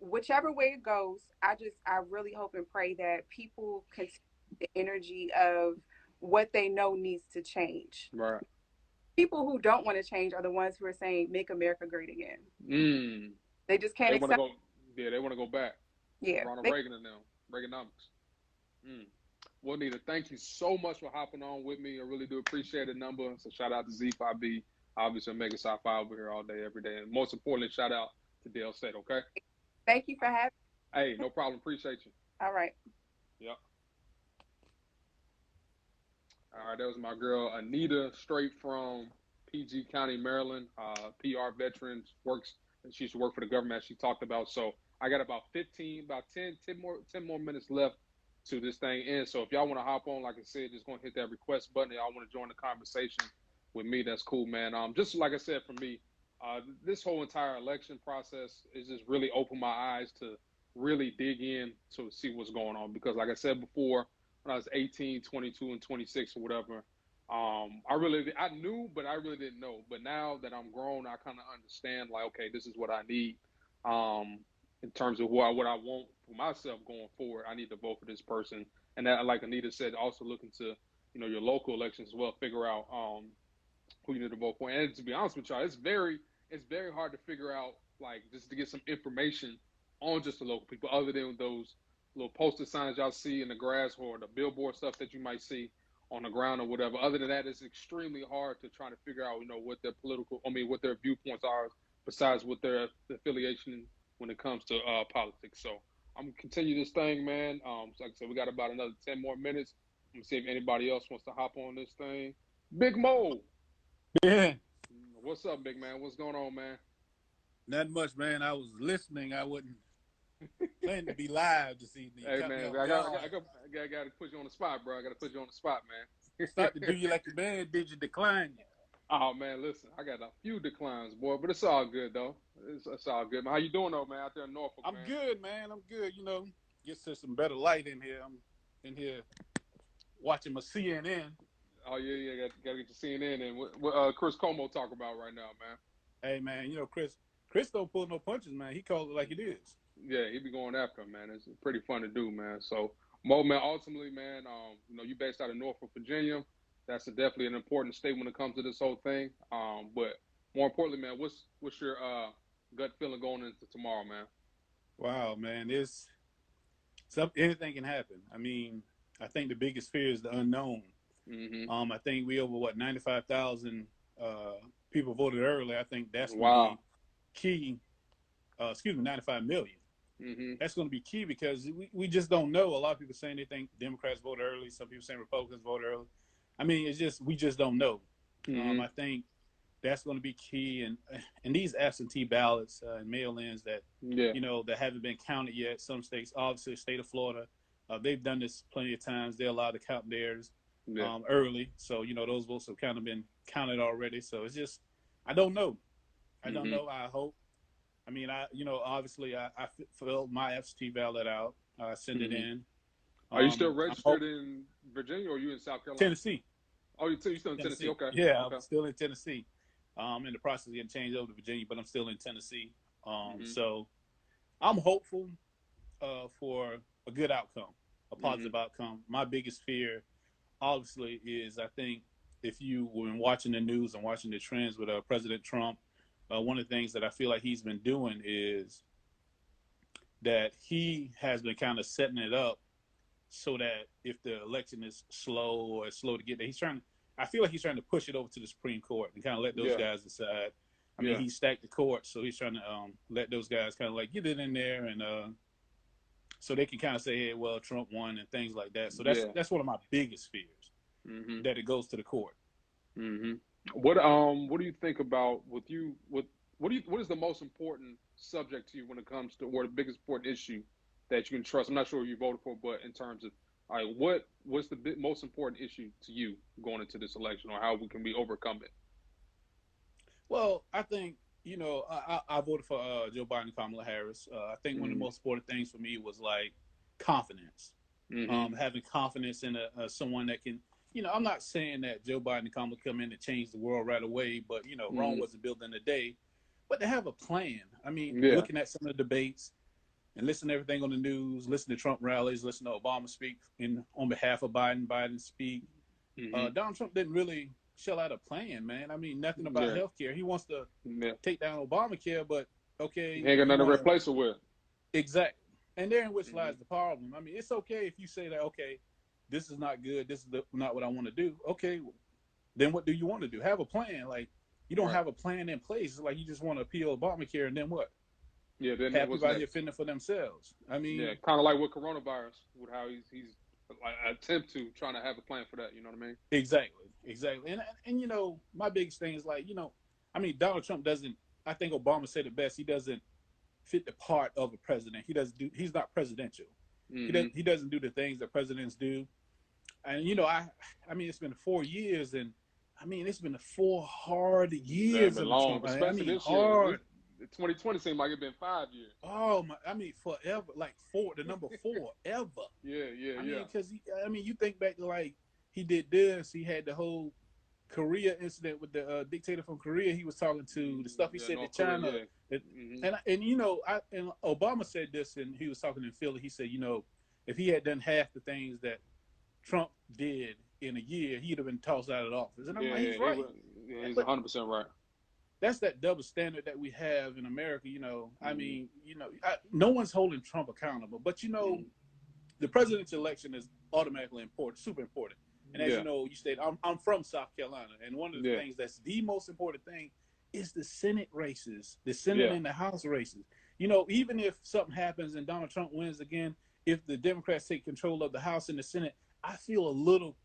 whichever way it goes, I really hope and pray that people continue the energy of what they know needs to change. Right. People who don't want to change are the ones who are saying, make America great again. They just can't accept. They want to go back. Ronald Reagan and them. Reaganomics. Well, Nita, thank you so much for hopping on with me. I really do appreciate the number. So shout out to Z5B, obviously Omega Psi Phi over here all day, every day. And most importantly, shout out to Dale State, okay? Thank you for having me. Hey, no problem. Appreciate you. All right. Yep. All right, that was my girl, Anita, straight from PG County, Maryland. PR veteran, she used to work for the government, as she talked about. So I got about 10 more minutes left to this thing end. So if y'all want to hop on, like I said, just going to hit that request button. Y'all want to join the conversation with me, that's cool, man. Just like I said, for me, this whole entire election process is just really opened my eyes to really dig in to see what's going on. Because like I said before, when I was 18, 22, and 26 or whatever, I knew, but I really didn't know. But now that I'm grown, I kind of understand, like, okay, this is what I need in terms of what I want for myself going forward. I need to vote for this person. And that, like Anita said, also look into, your local elections as well, figure out who you need to vote for. And to be honest with y'all, it's very hard to figure out, like, just to get some information on just the local people, other than those little poster signs y'all see in the grass or the billboard stuff that you might see on the ground or whatever. Other than that, it's extremely hard to try to figure out, what their what their viewpoints are, besides what their affiliation when it comes to politics. So I'm gonna continue this thing, man. So like I said, we got about another 10 more minutes. I'm gonna see if anybody else wants to hop on this thing. Big Mo, Yeah, what's up, big man? What's going on, man? not much, man. I was listening. I wasn't planning to be live this evening. Hey, man, I got to put you on the spot, bro. I got to put you on the spot, man. Start to do you like a man. Did you decline you? Oh, man, listen, I got a few declines, boy, but it's all good, though. It's all good, man. How you doing, though, man, out there in Norfolk, I'm man? good, man. I'm good. Gets to some better light in here. I'm in here watching my CNN. Oh, yeah, got to get your CNN in. What Chris Cuomo talk about right now, man? Hey, man, Chris don't pull no punches, man. He calls it like it is. Yeah, he be going after him, man. It's pretty fun to do, man. So, Mo, man, ultimately, man, you based out of Norfolk, Virginia. That's definitely an important state when it comes to this whole thing. But more importantly, man, what's your gut feeling going into tomorrow, man? Wow, man, anything can happen. I mean, I think the biggest fear is the unknown. Mm-hmm. I think we over 95,000 people voted early. I think that's wow. Be key. 95 million. Mm-hmm. That's going to be key because we just don't know. A lot of people saying they think Democrats vote early. Some people saying Republicans vote early. I mean, we just don't know. Mm-hmm. I think that's going to be key. And these absentee ballots and mail-ins that that haven't been counted yet. Some states, obviously, the state of Florida, they've done this plenty of times. They're allowed to count theirs early. So those votes have kind of been counted already. So it's just I don't know. I don't know. I hope. I mean, obviously, I filled my absentee ballot out. I sent it in. Are you still registered in Virginia, or are you in South Carolina? Tennessee. Oh, you're still in Tennessee? Okay. Yeah, okay. I'm still in Tennessee. In the process of getting changed over to Virginia, but I'm still in Tennessee. So I'm hopeful for a good outcome, a positive outcome. My biggest fear, obviously, is I think if you were watching the news and watching the trends with President Trump, one of the things that I feel like he's been doing is that he has been kind of setting it up so that if the election is slow or slow to get there, I feel like he's trying to push it over to the Supreme Court and kind of let those guys decide. I mean, he stacked the court, so he's trying to let those guys kind of like get it in there and so they can kind of say, hey, well, Trump won and things like that. So that's one of my biggest fears, that it goes to the court. Mm-hmm. What do you think about what is the most important subject to you when it comes to, or the biggest important issue that you can trust? I'm not sure who you voted for, but in terms of, all right, what's the most important issue to you going into this election, or how we can overcome it? Well, I think I voted for Joe Biden and Kamala Harris. I think one of the most important things for me was like confidence, having confidence in someone that can. I'm not saying that Joe Biden and Kamala come in and change the world right away, but, Rome wasn't built in a day. But to have a plan. I mean, looking at some of the debates and listening to everything on the news, listen to Trump rallies, listen to Obama speak on behalf of Biden speak. Donald Trump didn't really shell out a plan, man. I mean, nothing about healthcare. He wants to take down Obamacare, but, okay. He ain't got nothing to replace it with. Exactly. And therein which lies the problem. I mean, it's okay if you say that, okay, this is not good. This is not what I want to do. Okay, then what do you want to do? Have a plan. Like, you don't have a plan in place. It's like you just want to appeal Obamacare, and then what? Yeah, then have people out here fending for themselves. I mean, kind of like with coronavirus, with how he's like attempt to trying to have a plan for that. You know what I mean? Exactly. And my biggest thing is like, I mean, Donald Trump doesn't. I think Obama said it best. He doesn't fit the part of a president. He's not presidential. He doesn't do the things that presidents do. And, I mean, it's been 4 years, and, I mean, it's been 4 hard years. Long, especially this year. 2020 seemed like it's been 5 years. Oh, my, I mean, forever, like the number 4, ever. Yeah. I mean, because, you think back to, like, he did this. He had the whole Korea incident with the dictator from Korea. He was talking to the stuff he said to China. And Obama said this, and he was talking in Philly. He said, if he had done half the things that Trump did in a year, he'd have been tossed out of the office. And I'm like, he's right. He's 100% right. That's that double standard that we have in America. I mean, no one's holding Trump accountable, but the presidential election is automatically important, super important. And as you know, you stated, I'm from South Carolina, and one of the things that's the most important thing is the Senate races, the Senate and the House races. You know, even if something happens and Donald Trump wins again, if the Democrats take control of the House and the Senate, I feel a little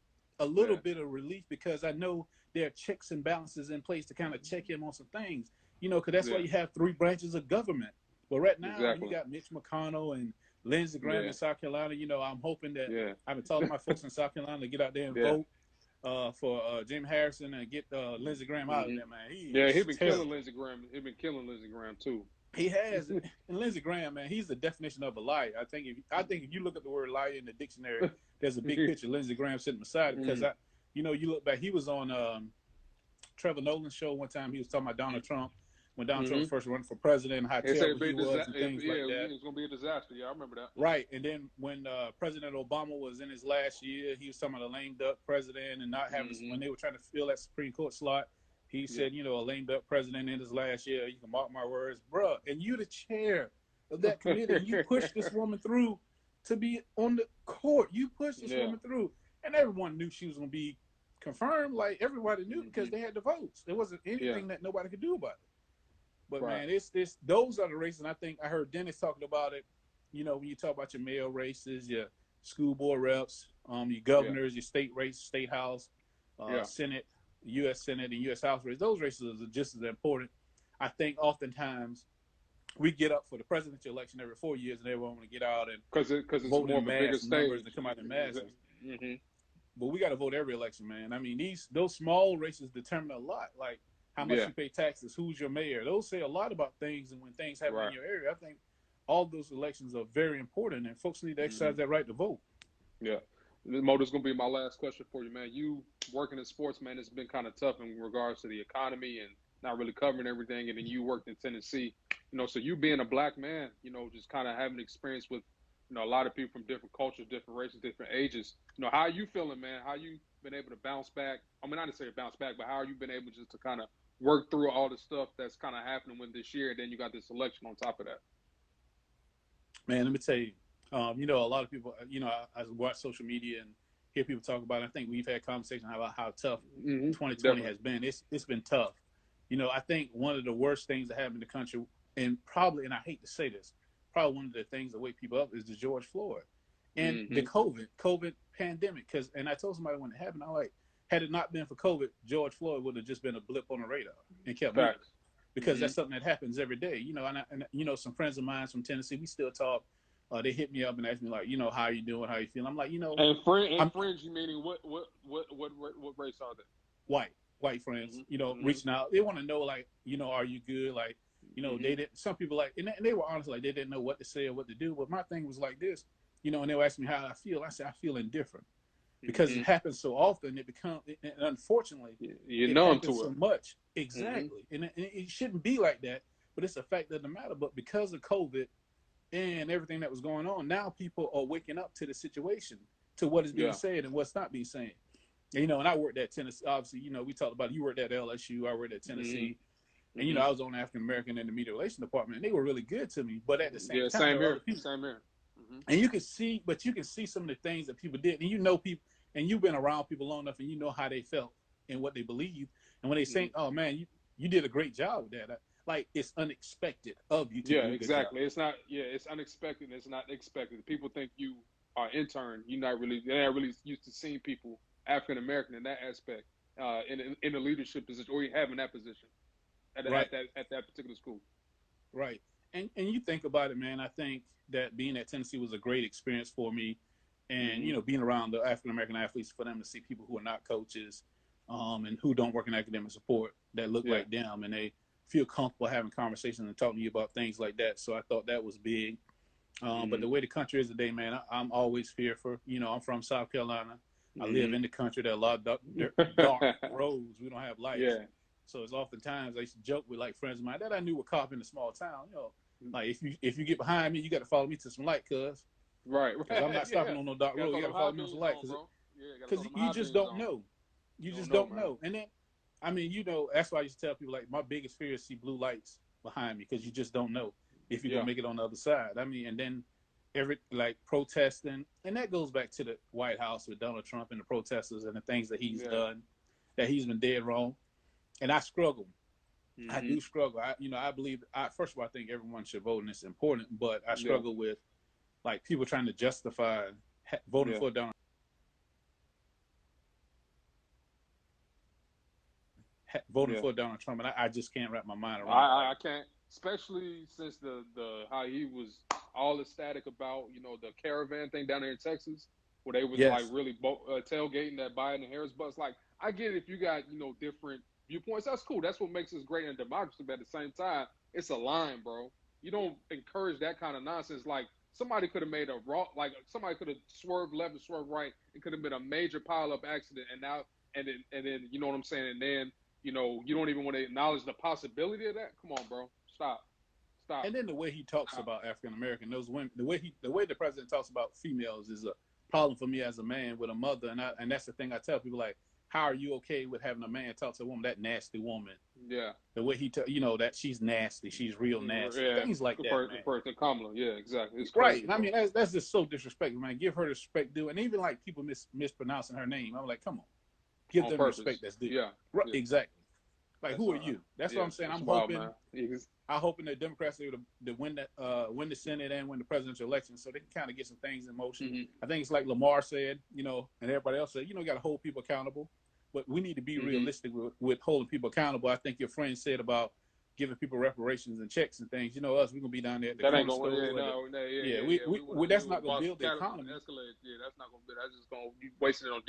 bit of relief, because I know there are checks and balances in place to kind of check him on some things. You know, because that's why you have 3 branches of government. But right now, you got Mitch McConnell and Lindsey Graham in South Carolina. You know, I'm hoping that I've been talking to my folks in South Carolina to get out there and vote for Jim Harrison and get Lindsey Graham out of there, man. He's been killing Lindsey Graham. He's been killing Lindsey Graham too. He has. And Lindsey Graham, man, he's the definition of a liar. I think if you look at the word liar in the dictionary, there's a big picture of Lindsey Graham sitting beside it, because you look back, he was on Trevor Nolan's show one time. He was talking about Donald Trump when Donald Trump was first running for president, how terrible he was and things like that. It was going to be a disaster. Yeah, I remember that. Right. And then when President Obama was in his last year, he was talking about a lame duck president and not having, when they were trying to fill that Supreme Court slot, he said, a lame duck president in his last year, you can mark my words, bruh. And you the chair of that committee, and you pushed this woman through to be on the court. You pushed this woman through. And everyone knew she was going to be confirmed. Like, everybody knew, because they had the votes. There wasn't anything that nobody could do about it. But man, those are the races. And I think I heard Dennis talking about it. You know, when you talk about your mayor races, your school board reps, your governors, your state race, state house, Senate, U.S. Senate, and U.S. House races. Those races are just as important. I think oftentimes we get up for the presidential election every 4 years, and everyone want to get out and because it's more of a bigger stage to come out in masses. But we got to vote every election, man. I mean, those small races determine a lot. Like, how much you pay taxes, who's your mayor. Those say a lot about things, and when things happen in your area, I think all those elections are very important, and folks need to exercise that right to vote. Yeah. Mo, this is going to be my last question for you, man. You working in sports, man, it's been kind of tough in regards to the economy and not really covering everything, and then you worked in Tennessee. So you being a black man, just kind of having experience with, a lot of people from different cultures, different races, different ages. How are you feeling, man? How you been able to bounce back? I mean, not to say bounce back, but how are you been able just to kind of work through all the stuff that's kind of happening with this year, and then you got this election on top of that? Man, let me tell you, a lot of people, I watch social media and hear people talk about it. I think we've had conversations about how tough 2020 has been. It's been tough. I think one of the worst things that happened in the country, and I hate to say this, probably one of the things that wake people up is the George Floyd and the COVID pandemic. And I told somebody when it happened, had it not been for COVID, George Floyd would have just been a blip on the radar and kept moving, because that's something that happens every day. And some friends of mine from Tennessee, we still talk. They hit me up and ask me like, how are you doing? How you feeling? I'm like, And friends, you meaning what race are they? White friends. Reaching out. They want to know like, are you good? Like, they didn't. Some people like, and they were honest, like they didn't know what to say or what to do. But my thing was like this, and they were asking me how I feel. I said I feel indifferent. Because it happens so often, it becomes, and unfortunately, you're numb to it so much. Exactly, and it shouldn't be like that, but it's a fact of the matter. But because of COVID and everything that was going on, now people are waking up to the situation, to what is being said and what's not being said. And I worked at Tennessee. Obviously, we talked about it. You worked at LSU. I worked at Tennessee, and I was on African American in the media relations department, and they were really good to me. But at the same time, same here. And you can see some of the things that people did, and people, and you've been around people long enough, and you know how they felt and what they believed. And when they say, "Oh man, you did a great job with that," like it's unexpected of you to do exactly. It's not. It's unexpected. It's not expected. People think you are intern. They're not really used to seeing people African American in that aspect in a leadership position, or you have in that position at that particular school. Right. And you think about it, man. I think that being at Tennessee was a great experience for me, and being around the African American athletes, for them to see people who are not coaches, and who don't work in academic support that look like them, and they feel comfortable having conversations and talking to you about things like that. So I thought that was big. But the way the country is today, man, I'm always fearful. I'm from South Carolina. I live in the country. There are a lot of dark roads. We don't have lights. Yeah. So it's oftentimes I used to joke with like friends of mine that I knew were cop in a small town. Like if you get behind me, you got to follow me to some light, cuz. Right. I'm not stopping on no dark road. You got to follow me on some light, because you just don't know. You just don't know. And then, I mean, that's why I used to tell people like my biggest fear is see blue lights behind me, because you just don't know if you're gonna make it on the other side. I mean, and then protesting, and that goes back to the White House with Donald Trump and the protesters and the things that he's done, that he's been dead wrong. And I struggle. Mm-hmm. I do struggle. I believe. First of all, I think everyone should vote, and it's important. But I struggle with like people trying to justify voting for Donald. For Donald Trump, and I just can't wrap my mind around. I can't, especially since the how he was all ecstatic about the caravan thing down there in Texas, where they was like really tailgating that Biden and Harris bus. Like, I get it if you got different viewpoints, that's cool. That's what makes us great in democracy. But at the same time, it's a line, bro. You don't encourage that kind of nonsense. Like, somebody could have made somebody could have swerved left and swerved right. It could have been a major pileup accident, and then you know what I'm saying, and then. You don't even want to acknowledge the possibility of that. Come on, bro. Stop. And then the way he talks about African American, those women, the way the president talks about females is a problem for me as a man with a mother, and that's the thing I tell people, like, how are you okay with having a man talk to a woman, that nasty woman? Yeah. The way he that she's nasty, she's real nasty, things like that. Person, Kamala. Yeah, exactly. It's crazy, right. I mean, that's just so disrespectful, man. Give her the respect due, and even like people mispronouncing her name. I'm like, come on. Give them respect that's due. Yeah. Right, yeah. Exactly. Like, who are you? That's what I'm saying. I'm hoping the Democrats are to win the Senate and win the presidential election, so they can kind of get some things in motion. Mm-hmm. I think it's like Lamar said, and everybody else said, got to hold people accountable, but we need to be realistic with holding people accountable. I think your friend said about giving people reparations and checks and things. Us, we're gonna be down there at the corner store. That's not gonna build the economy. Yeah, that's not gonna be. That's just gonna be wasting it on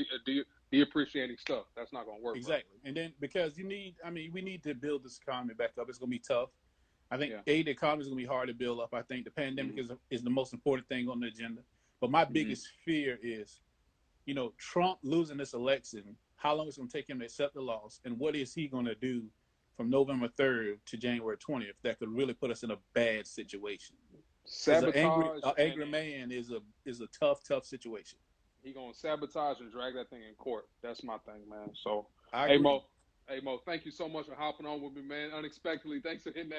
depreciating stuff. That's not gonna work. Exactly. Bro. And then because we need to build this economy back up. It's gonna be tough. I think the economy is gonna be hard to build up. I think the pandemic is the most important thing on the agenda. But my biggest fear is, Trump losing this election. How long is it gonna take him to accept the loss, and what is he gonna do from November 3rd to January 20th that could really put us in a bad situation? Sabotage. An angry man is a tough situation. He gonna sabotage and drag that thing in court. That's my thing, man. So, hey Mo, thank you so much for hopping on with me, man. Unexpectedly, thanks for hitting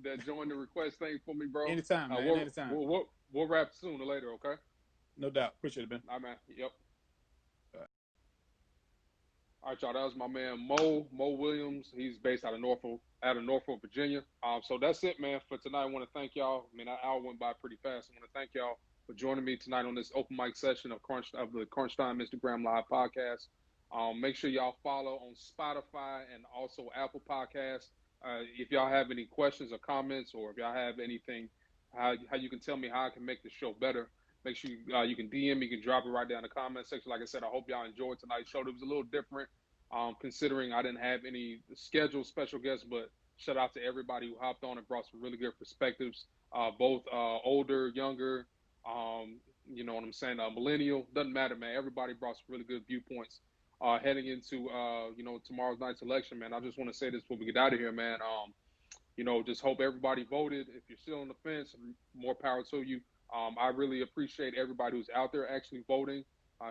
that join the request thing for me, bro. Anytime, man. Anytime. We'll wrap sooner or later, okay? No doubt. Appreciate it, Ben. All right, man. Yep. All right, y'all. That was my man Mo Williams. He's based out of Norfolk, Virginia. So that's it, man, for tonight. I want to thank y'all. I mean, that hour went by pretty fast. I want to thank y'all for joining me tonight on this open mic session of the Crunch Time Instagram Live podcast. Make sure y'all follow on Spotify and also Apple Podcasts. If y'all have any questions or comments, or if y'all have anything, how you can tell me how I can make the show better, make sure you can DM me, you can drop it right down in the comment section. Like I said, I hope y'all enjoyed tonight's show. It was a little different, considering I didn't have any scheduled special guests, but shout out to everybody who hopped on and brought some really good perspectives, both older, younger, you know what I'm saying, millennial, doesn't matter, man. Everybody brought some really good viewpoints heading into, tomorrow's night's election, man. I just want to say this before we get out of here, man. Just hope everybody voted. If you're still on the fence, more power to you. I really appreciate everybody who's out there actually voting,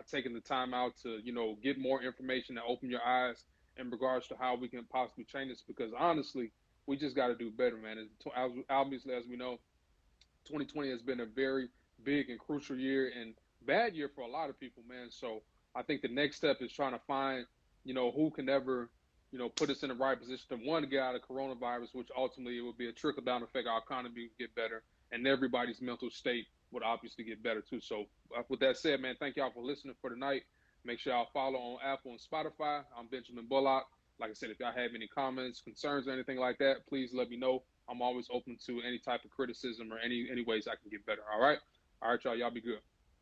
taking the time out to, get more information and open your eyes in regards to how we can possibly change this, because honestly, we just got to do better, man. Obviously, as we know, 2020 has been a very big and crucial year and bad year for a lot of people, man. So I think the next step is trying to find, who can ever, put us in the right position to, one, get out of coronavirus, which ultimately it would be a trickle-down effect. Our economy would get better, and everybody's mental state would obviously get better too. So with that said, man, thank y'all for listening for tonight. Make sure y'all follow on Apple and Spotify. I'm Benjamin Bullock. Like I said, if y'all have any comments, concerns, or anything like that, please let me know. I'm always open to any type of criticism or any ways I can get better. All right, y'all. Y'all be good.